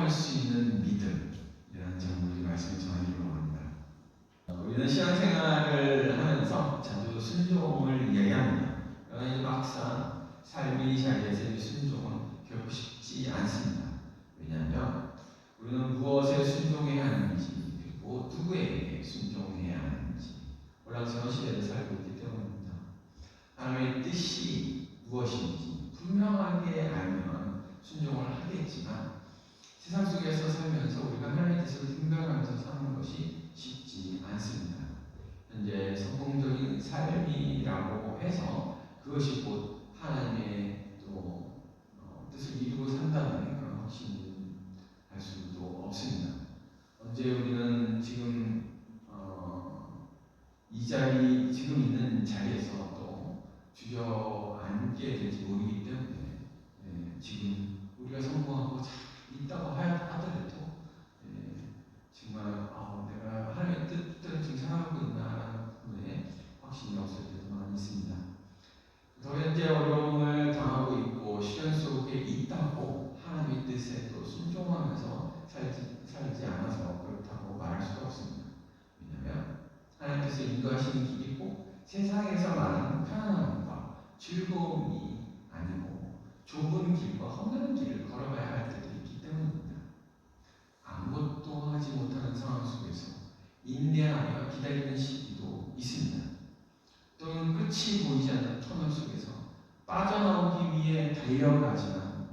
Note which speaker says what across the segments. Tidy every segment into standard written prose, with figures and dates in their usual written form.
Speaker 1: 순종할 수 있는 믿음이라는 점을 말씀을 전하기로 합니다. 우리는 신앙생활을 하면서 자주 순종을 이야기합니다. 그러나 이 막상 삶의 자리에서 이 순종은 결코 쉽지 않습니다. 왜냐하면 우리는 무엇에 순종해야 하는지, 그리고 누구에게 순종해야 하는지 혼란스러운 시대를 살고 있기 때문입니다. 하나님의 뜻이 무엇인지 분명하게 알면 순종을 하겠지만, 세상 속에서 살면서 우리가 하나님의 뜻을 분별하면서 사는 것이 쉽지 않습니다. 현재 성공적인 삶이라고 해서 그것이 곧 하나님의 또 뜻을 이루고 산다는 그런 확신할 수도 없습니다. 언제 우리는 지금 지금 있는 자리에서 또 주저앉게 될지 모르기 때문에 지금 우리가 성공하고 잘 있다고 하더라도 정말 내가 하나님의 뜻대로 지금 살아가고 있나라는 부분에 확신이 없을 때도 많이 있습니다. 더 현재 어려움을 당하고 있고 시련 속에 있다고 하나님의 뜻에 또 순종하면서 살지 않아서 그렇다고 말할 수가 없습니다. 왜냐하면 하나님께서 인도하시는 길이 꼭 세상에서 말하는 편안함과 즐거움이 아니고 좁은 길과 험난한 길을 걸어가야 할 때도 있기 때문입니다. 아무것도 하지 못하는 상황 속에서 인내하며 기다리는 시기도 있습니다. 또는 끝이 보이지 않는 터널 속에서 빠져나오기 위해 달려가지만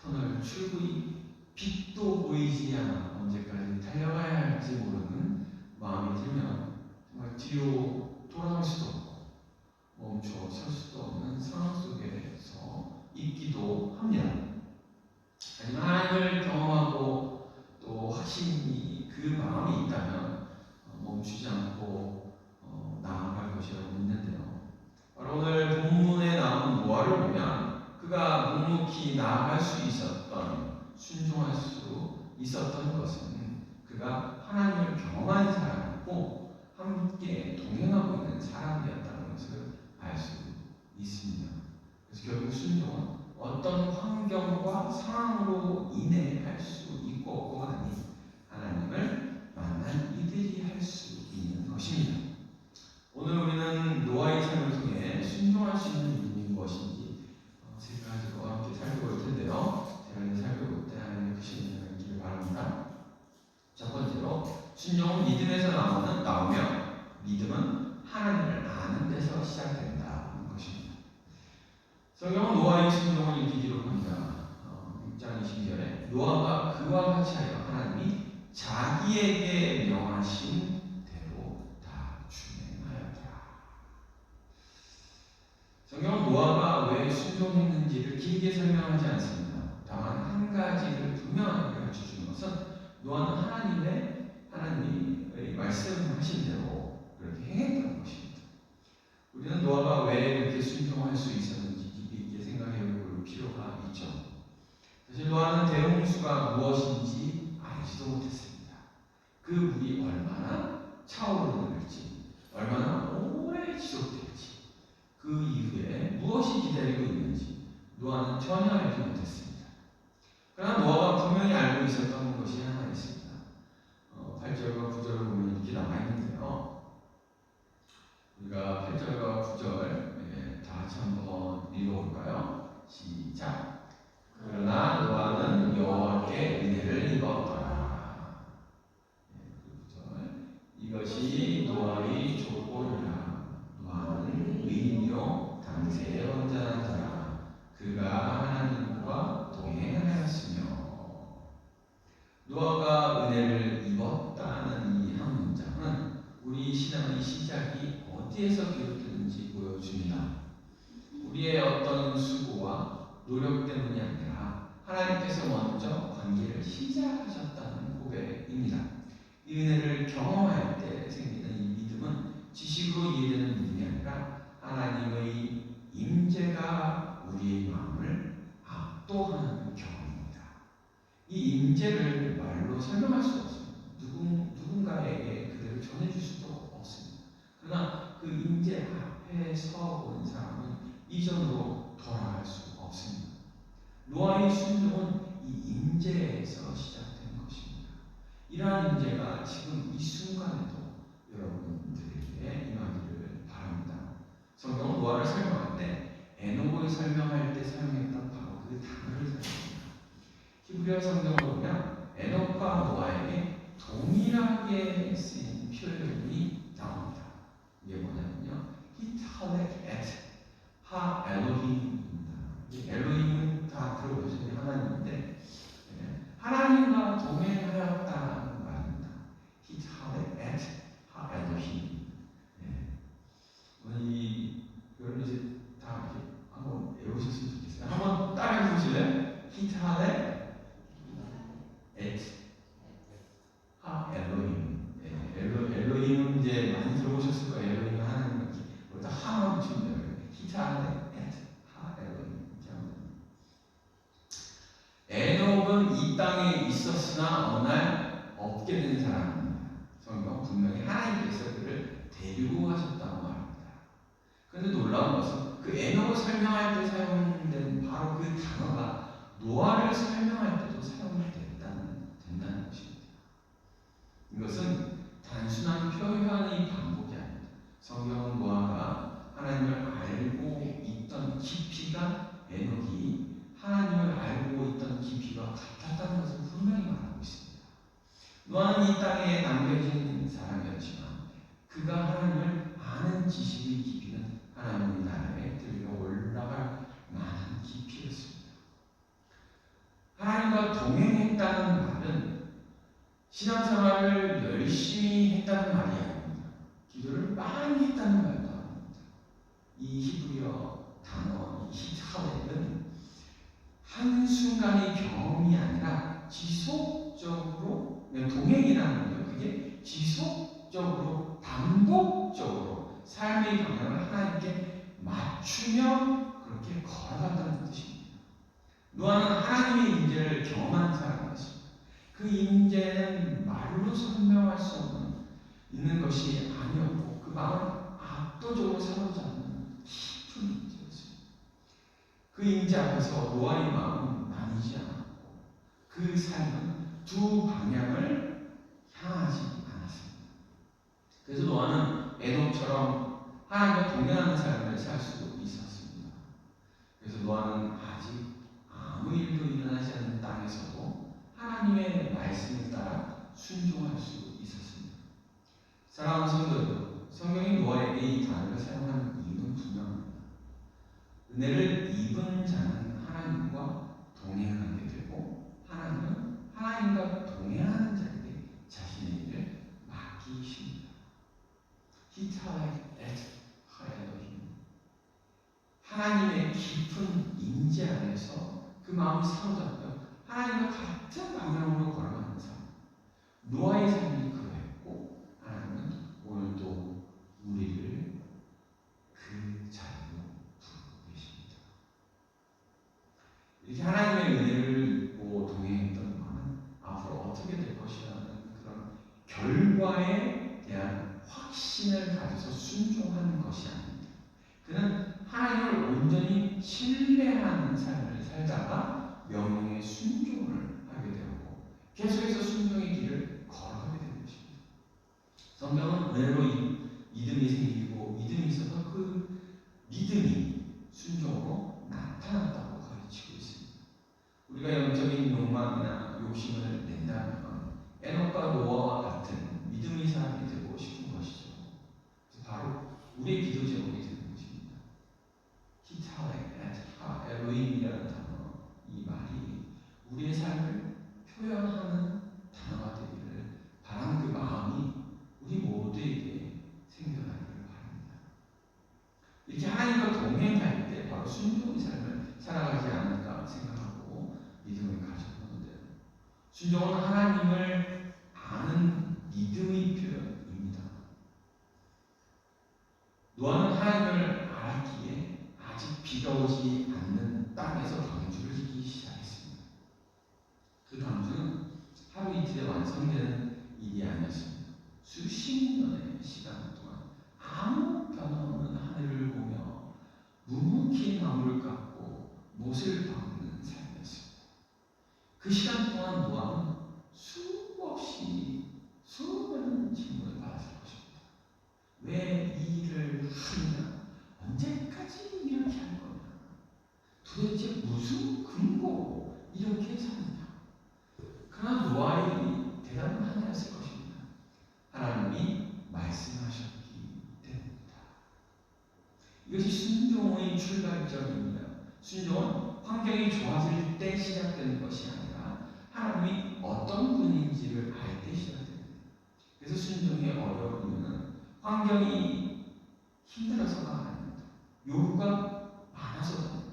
Speaker 1: 터널 출구의 빛도 보이지 않아 언제까지 달려가야 할지 모르는 마음이 들면 정말 뒤로 돌아갈 수도 없고 멈춰 설 수도 없는 상황 속에서 있기도 합니다. 하지만 하나님을 경험하고 또 확신이 그 마음이 있다면 멈추지 않고 나아갈 것이라고 믿는데요. 바로 오늘 본문에 나온 노아를 보면 그가 묵묵히 나아갈 수 있었던, 순종할 수 있었던 것은 그가 하나님을 경험한 사람이고 함께 동행하고 있는 사람이었다는 것을 알 수 있습니다. 그래서 결국 순종은 어떤 환경과 상황으로 인해 할 수 있고 없고가 아닌 하나님을 만난 이들이 할 수 있는 것입니다. 오늘 우리는 노아의 삶을 통해 순종할 수 있는 믿음이 무엇인지 세 가지로 함께 살펴볼 텐데요. 제가 이제 살펴볼 때 하나님의 크신 은혜가 있기를 바랍니다. 첫 번째로, 순종은 믿음에서 나오며 믿음은 하나님을 아는 데서 시작된다는 것입니다. 성경은 노아의 순종을 이렇게 기록합니다. 6장 22절에 노아가 그와 같이 하여 하나님이 자기에게 명하신 대로 다 준행하였더라. 성경은 노아가 왜 순종했는지를 길게 설명하지 않습니다. 다만 한 가지를 분명하게 가르쳐주는 것은 노아는 하나님의 말씀하신 대로 그렇게 행했다는 것입니다. 우리는 노아가 왜 그렇게 순종할 수 있었는지 깊이 있게 생각해 볼 필요가 있죠. 사실 노아는 대홍수가 무엇인지 알지도 못했습니다. 그 물이 얼마나 차오르는지, 얼마나 오래 지속될지, 그 이후에 무엇이 기다리고 있는지 노아는 전혀 알지 못했습니다. 그러나 노아가 분명히 알고 있었던 것이 하나 있습니다. 8절과 9절을 보면 이렇게 나와 있는데요. 우리가 8절과 9절 다 같이 한번 읽어볼까요? 시작. 그러나 노아는 여호와께 은혜를 입었더라. 9절. 이것이 노아의 조건이라. 노아는 의인이요 당세에 온전한 자라. 그가 하나님과 동행하였으며. 노아가 은혜를 입었다는 이 한 문장은 우리 신앙의 시작이 어디에서 기록되는지 보여줍니다. 우리의 어떤 수고와 노력 때문이 아니라 하나님께서 먼저 관계를 시작하셨다는 고백입니다. 이 은혜를 경험할 때 생기는 이 믿음은 지식으로 이해되는 믿음이 아니라 하나님의 임재가 우리의 마음을 압도하는 경험입니다. 이 임재를 말로 설명할 수 없습니다. 누군가에게 그대로 전해줄 수도 없습니다. 그러나 그 임재 앞에 서본 사람은 이전으로 돌아갈 수 없습니다. 노아의 순종은 이 임재에서 시작된 것입니다. 이러한 임재가 지금 이 순간에도 여러분들에게 임하기를 바랍니다. 성경은 노아를 설명할 때 에녹을 설명할 때 사용했던 바로 그 단어를 사용합니다. 히브리어 성경을 보면 에녹과 노아에게 동일하게 쓰인 표현이 나옵니다. 이게 뭐냐면요, 히탈렉 엣 하 엘로힘입니다. 엘로힘은 다 들어보셨죠? 하나님인데 하나님과 동행하였다는 말입니다. 히탈렉 엣 하 엘로힘. 이걸 이제 다 이렇게 한번 외우셨으면 좋겠어요. 한번 따라해 보실래요? 히탈렉 엣 하 엘로힘. 엘로힘은 이제 많이 들어보셨을 거예요. 엘로힘은 하나님 이렇게 거기다 하만 붙이면 돼요. 히탈렉 엣 하 엘로힘. 에녹은 이 땅에 있었으나 어느 날 없게 된 사람입니다. 성경 분명히 하나님께서 그를 데리고 가셨다고 말합니다. 그런데 놀라운 것은 그 에녹을 설명할 때 사용된 바로 그 단어가 노아를 설명할 때도 사용이 된다는 것입니다. 이것은 단순한 표현의 반복이 아닙니다. 성경은 노아가 하나님을 알고 있던 깊이가 에녹이 하나님을 알고 있던 깊이가 같았다는 것을 분명히 말하고 있습니다. 노아는 이 땅에 남겨진 사람이었지만 그가 하나님을 아는 지식의 깊이는 하나님의 나라에 들려 올라갈 만한 깊이였습니다. 하나님과 동행했다는 말은 신앙생활을 열심히 했다는 말이 아닙니다. 기도를 많이 했다는 말도 아닙니다. 이 히브리어 단어 히탈렉은 한순간의 경험이 아니라 지속적으로, 동행이라는 거죠. 그게 지속적으로 반복적으로 삶의 방향을 하나님께 맞추며 그렇게 걸어간다는 뜻입니다. 노아는 하나님의 임재를 경험한 사람이었습니다. 그 임재는 말로 설명할 수 있는 것이 아니었고 그 마음을 압도적으로 사로잡는 깊은 임재였습니다. 그 임재 앞에서 노아의 마음은 나뉘지 않았고 그 삶은 두 방향을 향하지 않았습니다. 그래서 노아는 에녹처럼 하나님과 동행하는 삶을 살 수 있었습니다. 그래서 노아는 아직 아무 일도 일어나지 않는 땅에서도 하나님의 말씀을 따라 순종할 수 있었습니다. 사랑하는 성도 여러분, 성경이 노아에게 이 단어를 사용하는 이유는 분명합니다. 은혜를 입은 자는 하나님과 동행하게 되고 하나님은 하나님과 동행하는 자에게 자신의 일을 맡기십니다. 히탈렉 엣 하엘로힘. 하나님의 깊은 임재 안에서 그 마음을 사로잡며 하나님과 같은 방향으로 걸어가는 삶. 노아의 삶이 그러했고 하나님은 오늘도 우리를 그 자리로 부르고 계십니다. 이렇게 하나님의 은혜를 입고 동행했던 노아는 앞으로 어떻게 될 것이라는 그런 결과에 대한 확신을 가져서 순종하는 것이 아닙니다. 그는 하나님을 온전히 신뢰하는 삶을 살다가 명령에 순종을 하게 되었고 계속해서 순종의 길을 걸어가게 되는 것입니다. 성경은 은혜로 믿음이 생기고 믿음이 있어서 그 믿음이 순종으로 나타났다고 가르치고 있습니다. 우리가 영적인 욕망이나 욕심을 낸다면 에녹과 노아와 같은 믿음의 사람이 되고 싶은 것이죠. 바로 우리의 기도 제목이 되는 것입니다. 히탈렉 엣 하 엘로힘이라는 단어, 이 말이 우리의 삶을 표현하는 단어가 되기를 바라는 그 마음이 우리 모두에게 생겨나기를 바랍니다. 이렇게 하나님과 동행할 때 바로 순종의 삶을 살아가지 않을까 생각하고 믿음을 가져보는데요. 순종은 하나님을 아는 믿음의 표현입니다. 노아는 하나님을 알았기에 아직 비가 오지 않는 땅에서 방주를 짓기 시작했습니다. 그 방주는 하루 이틀에 완성되는 일이 아니었습니다. 수십 년의 시간 동안 아무 변화없는 하늘을 보며 묵묵히 나무를 깎고 못을 박는 삶이었습니다. 그 시간 동안 노아는 수없이 수많은 질문을 받았을 것입니다. 왜 이 일을 하느냐? 언제까지 이렇게 할 거냐? 도대체 무슨 근거로 이렇게 사느냐? 그러나 노아의 대답은 하나였을 것입니다. 하나님이 말씀하셨기 때문이다. 이것이 순종의 출발점입니다. 순종은 환경이 좋아질 때 시작되는 것이 아니라 하나님이 어떤 분인지를 알 때 시작됩니다. 그래서 순종의 어려운 이유는 환경이 힘들어서가 아닙니다. 요구가 많아서도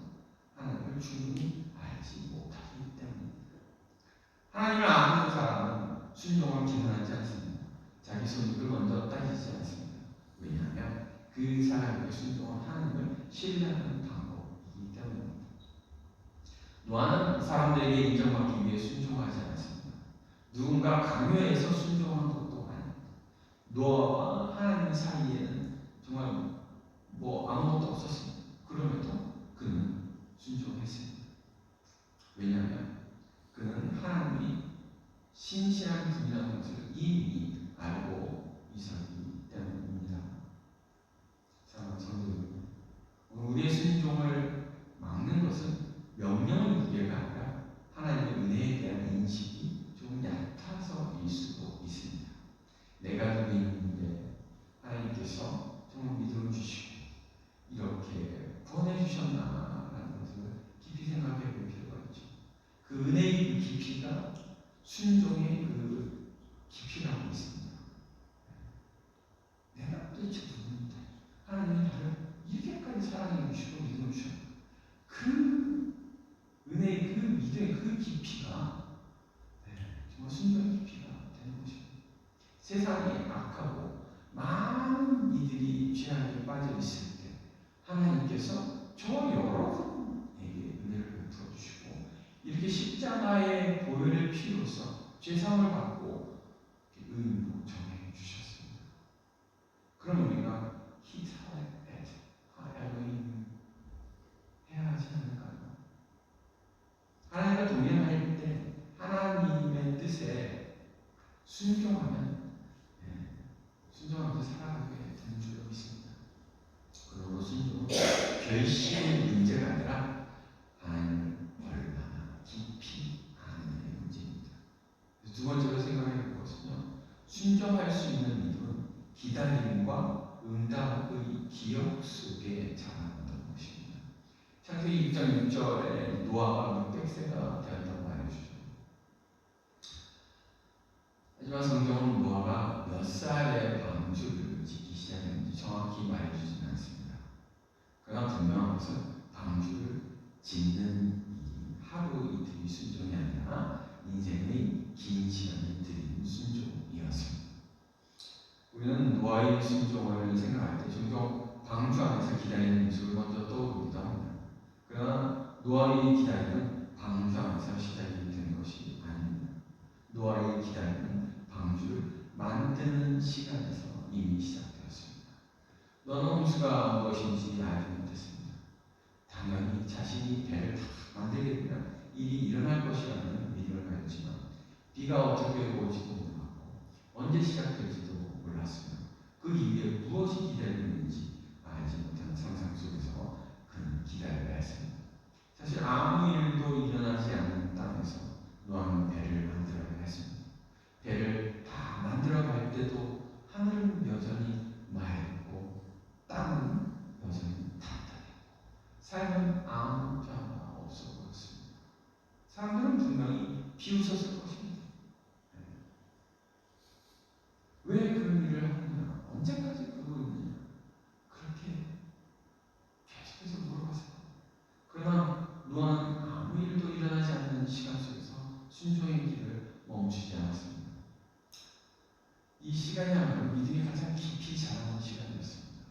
Speaker 1: 하나님을 충분히 알지 못하기 때문입니다. 하나님을 아는 사람은 순종을 기만하지 않습니다. 자기 손익을 먼저 따지지 않습니다. 왜냐하면 그 사람에게 순종은 하나님을 신뢰하는 방법이기 때문입니다. 노아는 사람들에게 인정받기 위해 순종하지 않았습니다. 누군가 강요해서 순종한 것도 아닙니다. 노아와 하나님 사이에는 정말 아무것도 없었습니다. 그럼에도 그는 순종했습니다. 왜냐하면 그는 하나님이 신실한 분이라는 것을 이미 알고 있었기 때문입니다. 사랑하는 성도 여러분, 우리의 순종을 막는 것은 명령의 무게가 아니라 하나님의 은혜에 대한 인식이 조금 얕아서일 수도 있습니다. 내가 누구인데 하나님께서 정말 믿음을 주시고 이렇게 보내주셨나라는 것을 깊이 생각해 볼 필요가 있죠. 그 은혜의 그 깊이가 순종의 그 깊이라고 있습니다. 내가 도대체 누구인데 하나님이 나를 이렇게까지 사랑해 주시고 믿음을 주셨나? 그 은혜의 그 믿음의 그 깊이가 정말 순종의 깊이가 되는 것입니다. 세상이 악하고 많은 이들이 죄악에 빠져 있을 때 하나님께서 저 여러분에게 은혜를 베풀어 주시고 이렇게 십자가의 보혈의 피로서 죄사함을 받고 의인으로 정해 주셨습니다. 그럼 우리가 하나님 해야 하지 않을까요? 하나님과 동행할 때 하나님의 뜻에 순종하면서 살아가게 되는 줄로 믿습니다. 그러므로 순종은 결심의 문제가 아니라 하나님을 얼마나 깊이 아는 문제입니다. 두 번째로 생각해 볼 것은요, 순종할 수 있는 믿음은 기다림과 응답의 기억 속에 자라나는 것입니다. 창세기 6장 6절에 노아가 600세가 되었다고 알려주죠. 하지만 성경은 노아가 몇 살에 방주를 짓기 시작했는지 정확히 말해주지는 않습니다. 그러나 분명한 것은 방주를 짓는 하루 이틀이 순종이 아니라 인생의 긴 시간을 들인 순종이었습니다. 우리는 노아의 순종을 생각할 때 종종 방주 안에서 기다리는 모습을 먼저 떠오르기도 합니다. 그러나 노아의 기다림은 방주 안에서 시작이 되는 것이 아닙니다. 노아의 기다림은 방주를 만드는 시간에서 이미 시작되었습니다. 노아는 홍수가 무엇인지 알지 못했습니다. 당연히 자신이 배를 다 만들게 되면 일이 일어날 것이라는 믿음을 가졌지만 비가 어떻게 올지도 몰랐고 언제 시작될지도 몰랐으며 그 이후에 무엇이 기다리는지 알지 못한 상상 속에서 그는 기다려야 했습니다. 사실 아무 일도 일어나지 않는 땅에서 노아는 배를 만들어야 했습니다. 배를 다 만들어갈 때도 하늘은 여전히 맑고 땅은 여전히 답답했고 삶은 아무 변화가 없어 보였습니다. 사람들은 분명히 비웃었을 것입니다. 왜 그런 일을 하느냐? 언제까지 그러고 있느냐? 그렇게 계속해서 물어봤어요. 그러나 노아는 아무 일도 일어나지 않는 시간 속에서 순종의 길을 멈추지 않았습니다. 이 시간이야말로 믿음이 가장 깊이 자라는 시간이었습니다.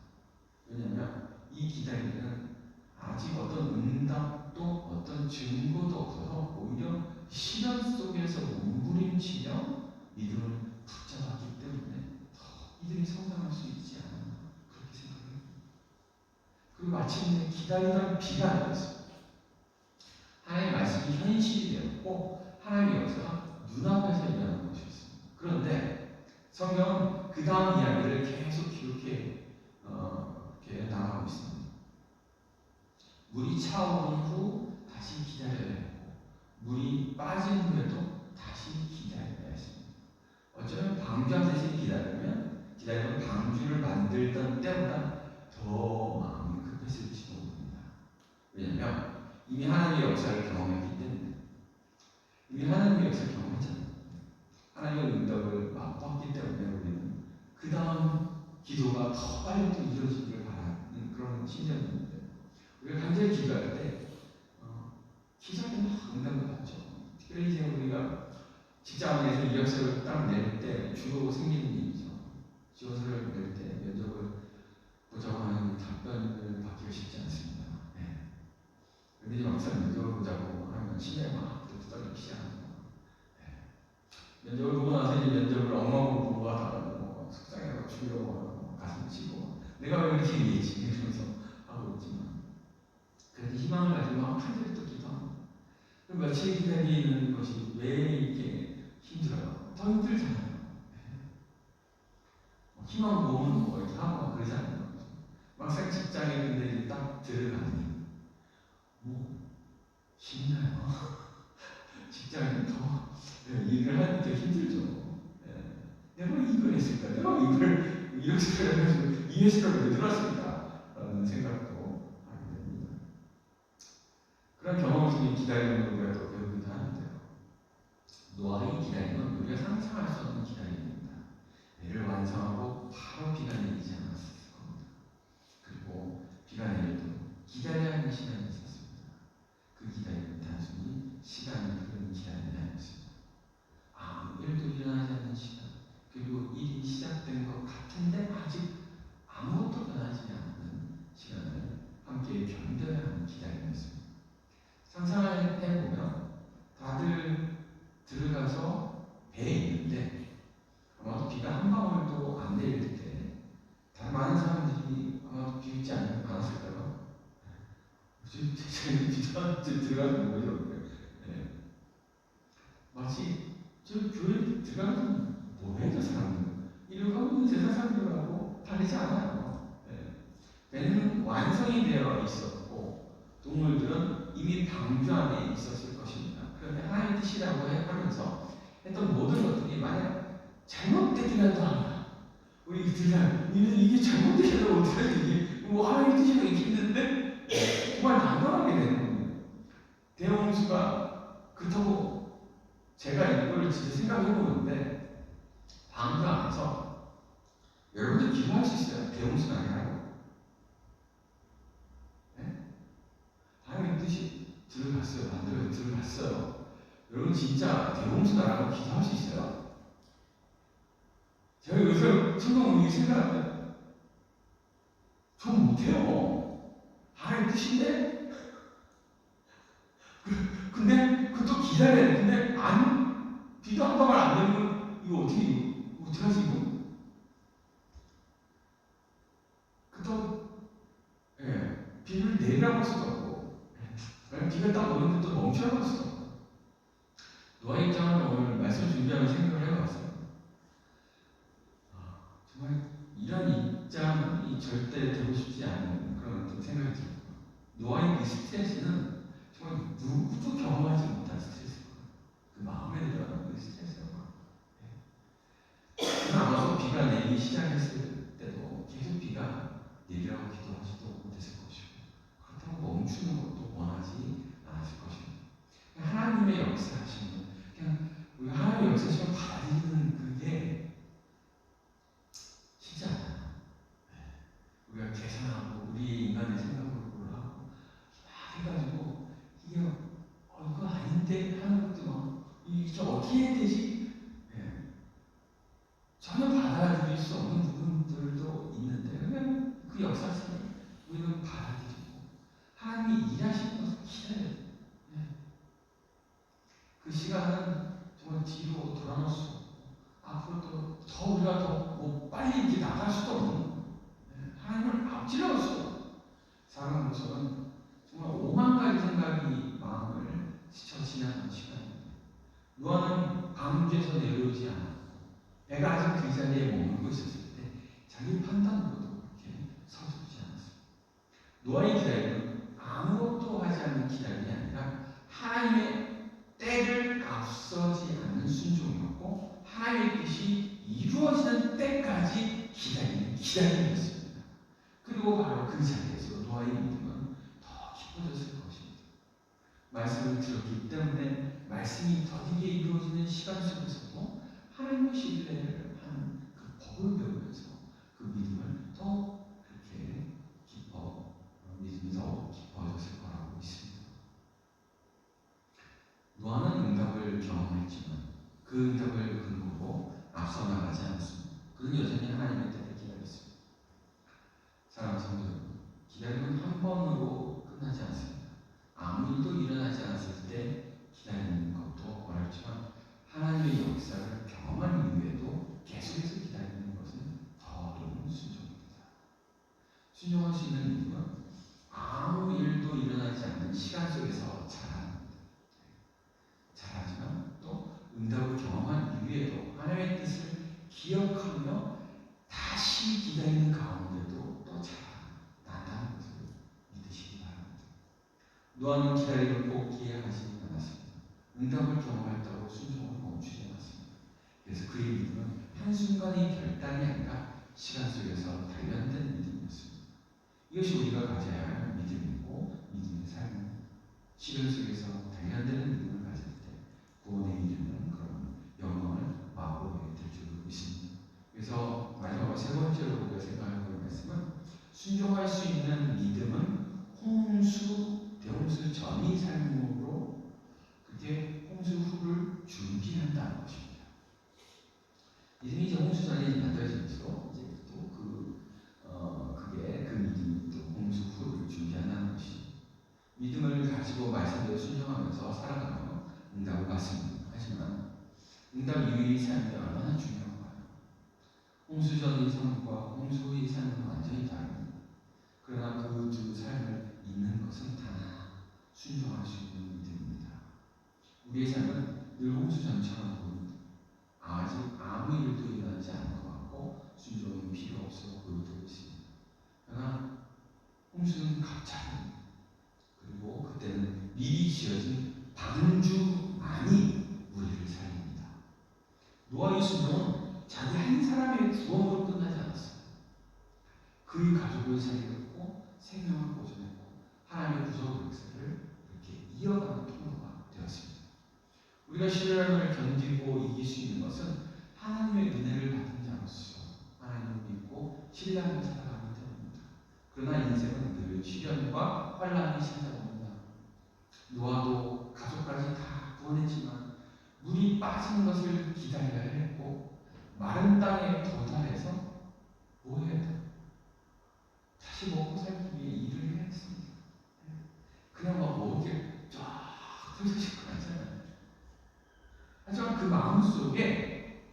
Speaker 1: 왜냐하면 이 기다리는 아직 어떤 응답도 어떤 증거도 없어서 오히려 시련 속에서 몸부림치며 믿음을 붙잡았기 때문에 더 이들이 성장할 수 있지 않았나 그렇게 생각합니다. 그리고 마침내 기다리던 비가 내렸습니다. 하나님의 말씀이 현실이 되었고 하나님의 역사가 눈앞에서 일어나는 것이었습니다. 그런데 성경은 그 다음 이야기를 계속 이렇게 나가고 있습니다. 물이 차오른 후 다시 기다려야 했고 물이 빠진 후에도 다시 기다려야 했습니다. 어쩌면 방주한 대신 기다리면 방주를 만들던 때보다 더 마음이 급했을지도 모릅니다. 왜냐하면 이미 하나님의 역사를 경험했기 때문에, 이미 하나님의 역사를 경험했잖아요. 하나님의 응답을 맛봤기 때문에 우리는 그 다음 기도가 더 빨리 또 이루어지기를 바라는 그런 심정입니다. 우리가 간절히 기도할 때 기적이 막 응답을 받죠. 특별히 이제 우리가 직장에서 이력서를 딱 낼 때 주로 생기는 일이죠. 지원서를 낼 때 면접을 보자고 하는 답변을 받기가 쉽지 않습니다. 네. 근데 이제 막상 면접을 보자고 하면 심장이 막 떨리기 시작합니다. 네. 면접을 보고 나서 이제 면접을 엉망으로 보고 하다가 속상해서 죽이려고 하고 가슴 치고 내가 왜 이렇게 얘기했지 이러면서 하고 있지만 그래도 희망을 가지고 막 간절히 또 기도합니다. 그럼 며칠 기다리는 것이 왜 이렇게 힘들어요? 더 힘들잖아요. 희망 모으는 거 이렇게 하고 그러잖아요. 막상 직장에 근데 이제 딱 들어가니 힘나요. 직장에 더 일을 하는 게 힘들죠. 내가 이걸 했을까? 내가 이걸 이렇게 해서 이 회사를 왜 들어왔을까? 라는 생각도 하게 됩니다. 그런 경험 속에 기다리는 우리가 또 배우기도 하는데요. 노아의 기다림은 우리가 상상할 수 없는 기다림입니다. 배를 완성하고 바로 비가 내리지 않았을 겁니다. 그리고 비가 내릴 때 기다려야 하는 시간이 있었습니다. 그 기다림은 단순히 시간이 흐르는 기다림이 아니었습니다. 아무 일도 일어나지 않는 시간, 그리고 일이 시작된 것 같은데 아직 아무것도 변하지 않는 시간을 함께 견뎌야 하는 기다림이었습니다. 상상을 해보면 다들 들어가서 배에 있는데 아마도 비가 한 방울도 안 내릴 때 다른 많은 사람들이 아마도 비웃지 않았을까요? 저희는 비가 들어가는 거죠. 네. 마치 저 교회 들어가면 뭐해 저 사람들은 이러고 하고 있는 세상 사람들하고 다르지 않아요. 네. 배는 완성이 되어 있었고 동물들은 이미 방주 안에 있었을 것입니다. 그런데 하나님의 뜻이라고 하면서 했던 모든 것들이 만약 잘못되기라도 한다. 우리 그들은 이게 잘못되기라도 어떻게 하지? 뭐 하나님의 뜻이라고 있겠는데 정말 난감하게 되는 거예요. 대홍수가 그렇다고 제가 이거를 진짜 생각해 보는데 방주 안에서 여러분들 기도할 수 있어요? 대홍수가 아니라고. 하나님의 뜻이 들어갔어요. 만들어서 들어갔어요. 여러분 진짜 대홍수다라고 기도할 수 있어요? 제가 요새 성경 생각하면 전 못해요. 하나님의 뜻인데? 근데 그것도 기다려야 돼. 근데 비도 한 방울 안 내리면 이거 어떻게 하지 이거? 그것도 비를 내리라고 할 수도 없고 비가 딱 오는데 또 멈추라고 할 수도 없고 노아의 입장은 오늘 말씀 준비하면서 생각을 해봤어요. 정말 이런 입장이 절대 되고 싶지 않은 그런 생각이 들어요. 노아의 그 스트레스는 정말 누구도 경험하지 못한 스트레스예요. 그 마음에 들어가는 그 스트레스예요. 아마도 비가 내리기 시작했을 때도 계속 비가 내리라고 기도하지도 못했을 것이고 그렇다고 멈추는 것도 원하지 않았을 것입니다. 하나님의 역사하시는 그냥 우리가 하나님의 역사하시면 받아들이는 그게 쉽지 않아요. 우리가 계산하고 우리 인간의 생각으로 하고 막 해가지고 이게 그거 아닌데 하는 것도 막 이게 어떻게 해야 되지? 전혀 받아들일 수 없는 부분들도 있는데 그냥 그 역사 속에 우리는 받아들이고 하나님이 일하시는 것을 기다려요. 그 시간은 정말 뒤로 돌아갈 수 없고 앞으로 더 우리가 더 빨리 이렇게 나갈 수도 없는 하나님을 앞질러갈 수도 없고 사람으로서는 정말 오만 가지 생각이 마음을 스쳐 지나간 시간입니다. 노아는 방주에서 내려오지 않았고 배가 아직 그 자리에 머물고 있었을 때 자기 판단으로도 그렇게 서두르지 않았습니다. 노아의 기다림은 아무것도 하지 않는 기다림이 아니라 하나님의 때를 앞서지 않는 순종이었고 하나님의 뜻이 이루어지는 때까지 기다리는 기다림이었습니다. 그리고 바로 그 자리에서 노아의 믿음은 더 깊어졌을 것입니다. 말씀을 들었기 때문에 말씀이 더디게 이루어지는 시간 속에서도 하나님의 신뢰를 하는 그 법을 배우면서 그 믿음을 더 그렇게 믿음이 더 깊어졌을 거라고 믿습니다. 노아는 응답을 경험했지만 그 응답을 근거로 앞서 나가지 않았습니다. 그는 여전히 하나님의 때를 기다렸습니다. 사랑하는 성도 여러분, 기다림은 한 번으로 끝나지 않습니다. 아무 일도 일어나지 않았을 때 기다리는 것도 어렵지만 하나님의 역사를 경험한 이후에도 계속해서 기다리는 것은 더 어려운 순종입니다. 순종할 수 있는 믿음은 아무 일도 일어나지 않는 시간 속에서 자랍니다. 잘하지만 또 응답을 경험한 이후에도 하나님의 뜻을 기억하며 다시 기다리는 가운데도 또 자란다는 것을 믿으시기 바랍니다. 노아는 기다림을 포기하지 않았습니다. 응답을 경험했다고 순종을 멈추지 않았습니다. 그래서 그의 믿음은 한순간의 결단이 아니라 시간 속에서 단련된 믿음이었습니다. 이것이 우리가 가져야 할 믿음이고 믿음의 삶은 시간 속에서 단련되는 믿음을 가질 때 구원에 이르는 그런 영광을 맛보게 될 줄 믿습니다. 그래서 마지막으로 세 번째로 우리가 생각할 그 말씀은 순종할 수 있는 믿음은 대홍수 전의 삶으로 그게 홍수 후를 준비한다는 것입니다. 믿음이 이제 홍수 전에 만들어질수록 이제 또 그게 그 믿음이 또 홍수 후를 준비한다는 것이 믿음을 가지고 말씀대로 순종하면서 살아가며 응답을 받습니다. 하지만 응답 이후의 삶이 얼마나 중요한가요? 홍수 전의 삶과 홍수 후의 삶은 완전히 다릅니다. 그러나 그 두 삶을 잇는 것은 다 순종할 수 있는 믿음입니다. 우리의 삶은 늘 홍수 전처럼 보입니다. 아직 아무 일도 일어나지 않은 것 같고 순종이 필요 없어 보이고 있습니다. 그러나 홍수는 갑자기 그리고 그때는 미리 지어진 방주만이 우리를 살립니다. 노아의 순종은 자기 한 사람의 구원으로 끝나지 않았어요. 그의 가족을 살렸고 생명을 보존했고 하나님의 구속 역사를 이렇게 이어가는 통로가 되었습니다. 우리가 시련을 견디고 이길 수 있는 것은 하나님의 은혜를 받은 자로서 하나님을 믿고 신뢰하며 살아가기 때문입니다. 그러나 인생은 늘 시련과 환란이 찾아옵니다. 노아도 가족까지 다 구원했지만 물이 빠지는 것을 기다려야 했고 마른 땅에 도달해서 뭐 해야 돼요? 다시 먹고 살기 위해 일을 해야 했습니다. 그냥 막 먹을 쫙 훑어지고 하잖아요. 하지만 그 마음속에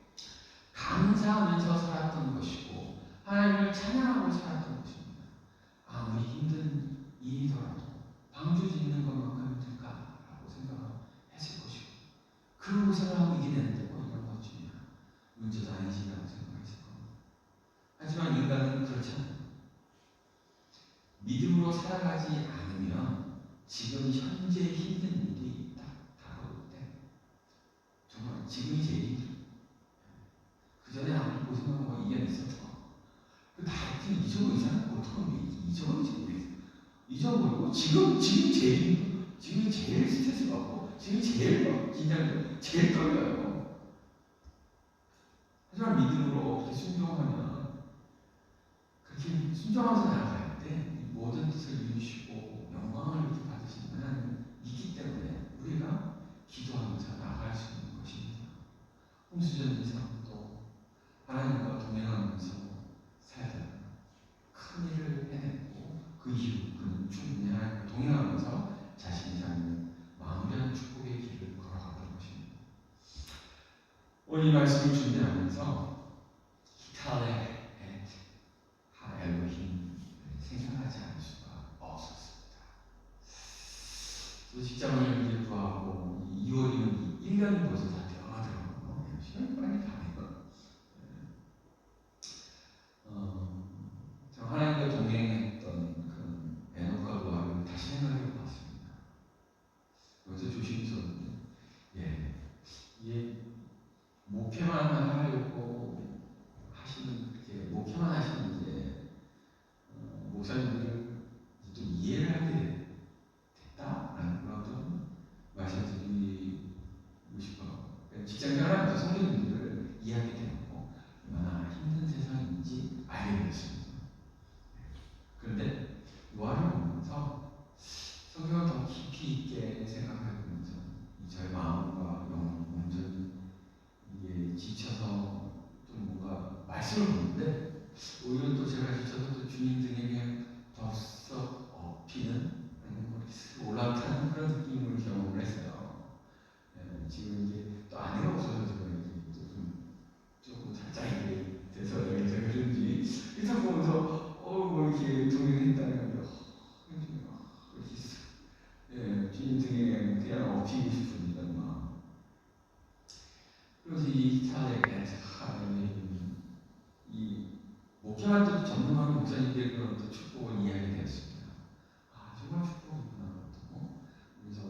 Speaker 1: 감사하면서 살았던 것이고 하나님을 찬양하고 살았던 것입니다. 아무리 힘든 일이더라도 방주 짓는 것만큼 힘들까라고 생각했을 것이고 그 고생을 하고 이게 되는데 뭐 이런 것쯤이야 문제도 아니지라고 생각했을 겁니다. 하지만 인간은 그렇지 않아요. 믿음으로 살아가지 않으면 지금 현재 힘든 일이 딱 다가올 때 정말 지금이 제일 힘들어요. 그 전에 아무리 고생하고 이겨냈었죠. 그 다 잊어버리잖아요. 보통은 잊어버리지 모르겠어요. 잊어버리고 지금 제일 힘들어요. 지금 제일 스트레스 받고 지금 제일 긴장되고 제일 떨려요. 하지만 믿음으로 그렇게 순종하면 그렇게 순종하면서 나아갈 때 모든 뜻을 이루시고 영광을 이렇게 받으시는 하나님이 있기 때문에 우리가 기도하면서 나아갈 수 있는 것입니다. 홍수전 이상도 하나님과 동행하면서 살다가 큰 일을 해냈고 그 이후 그는 충분히 하나님과 동행하면서 자신이 잡는 마무리한 축복의 길을 걸어갔던 것입니다. 오늘 이 말씀을 준비하면서 히탈의 엘로힘 생각하지 않을 수가 없었습니다. 또 직장을 구하고 1년이 벌써 다 되어가더라고요. 시간이 빨리 가네요. 저 하나님과 동행했던 그런 에녹과 노아를 다시 생각해 보았습니다. 여기서 조심스럽게, 이게 목회만 하려고 하시는, 이제 목회만 하시는 이제 목사님들을 좀 이해를 하게 됐다라는 그런 좀 말씀드리고 싶어요. 그러니까 직장생활하면서 성도님들을 이해하게 되고 얼마나 힘든 세상인지 알게 됐습니다. 그런데 노아를 보면서 성경을 더 깊이 있게 생각해 보면서 저의 마음과 영혼, 온전히 이게 지쳐서 좀 뭔가 말씀을 보는데 오히려 또 제가 지쳐서 또 주님 등에게 덥석 업히는 올라타는 그런 느낌을 경험을 했어요. 지금 이제 또 아내가 없어서 제가 이제 조금 살짝이 돼서 제가 그런지 이렇게 보면서 뭐 이렇게 동행했다는 거 주님 등에 그냥 업히고 싶은 이런 마음. 그래서 이 차례에 이 목회할 때도 전문하는 목사님들의 그런 또 축복을 이해하게 되었습니다. 정말 축복이구나. 그래서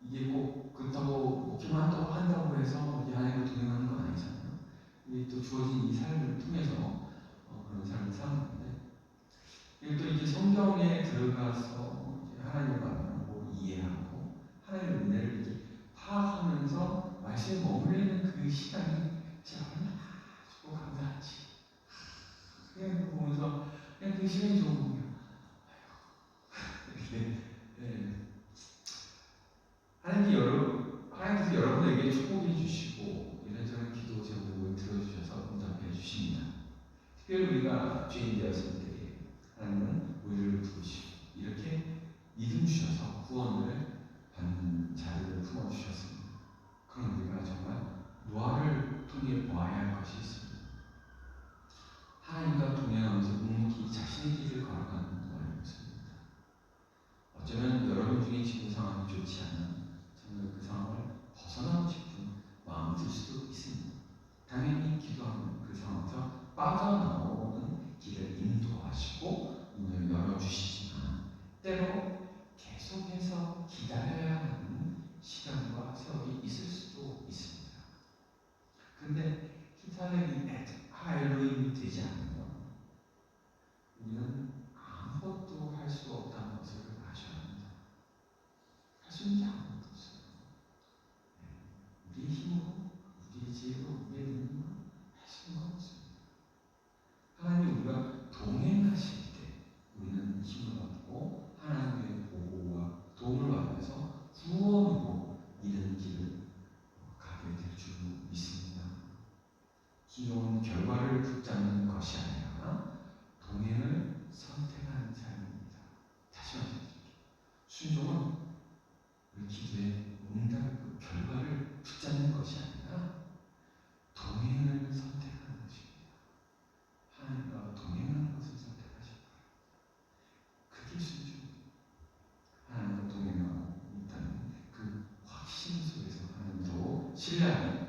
Speaker 1: 이게 꼭 그렇다고 목회만 또 한다고 해서 이제 하나님과 동행하는 건 아니잖아요. 이게 또 주어진 이 삶을 통해서 그런 삶을 사는데, 또 이제 성경에 들어가서 이제 하나님을 만나고 이해하고 하나님의 은혜를 이제 파악하면서 말씀에 머물리는 그 시간이 진짜 얼마나 좋고 감사하지. 그냥 보면서 그냥 그 시간이 좋은 거예요. 하나님께서 여러분에게 축복해 주시고 이런저런 기도 제목을 들어주셔서 응답해 주십니다. 특별히 우리가 죄인 되었을 때 하나님은 우리를 부르시고 이렇게 믿음 주셔서 구원을 받는 자리를 품어주셨습니다. 그럼 우리가 정말 노아를 통해 보아야 할 것이 있습니다. 하나님과 동행하면서 묵묵히 자신의 길을 걸어가는 노아의 모습입니다. 어쩌면 여러분 중에 지금 상황이 좋지 않은 정말 그 상황을 벗어나고 싶은 마음이 들 수도 있습니다. 당연히 기도하면 그 상황에서 빠져나오는 길을 인도하시고 문을 열어주시지만 때로 계속해서 기다려야 하는 시간과 세월이 있을 수도 있습니다. 그런데 히탈렘이 하엘로임이 되지 않으면 우리는 아무것도 할 수 없다는 것을 아셔야 합니다. 할 수 있는 게 아무것도 없어요. 우리의 힘으로, 우리의 지혜로, 우리의 능력으로 할 수 있는 건 없습니다. 하나님 우리가 동행하실 때 우리는 힘을 얻고 하나님의 보호와 도움을 받아서 구원으로 이른 길을 가게 될 줄 믿습니다. 순종은 결과를 붙잡는 것이 아니라 동행을 선택하는 삶입니다. 다시 말씀드릴게요. 순종은 우리 기도의 응답 그 결과를 붙잡는 것이 아니라 동행을 선택하는 것입니다. 하나님과 동행하는 것을 선택하실 거예요. 그게 순종입니다. 하나님과 동행하고 있다는 그 확신 속에서 하나님도 신뢰하는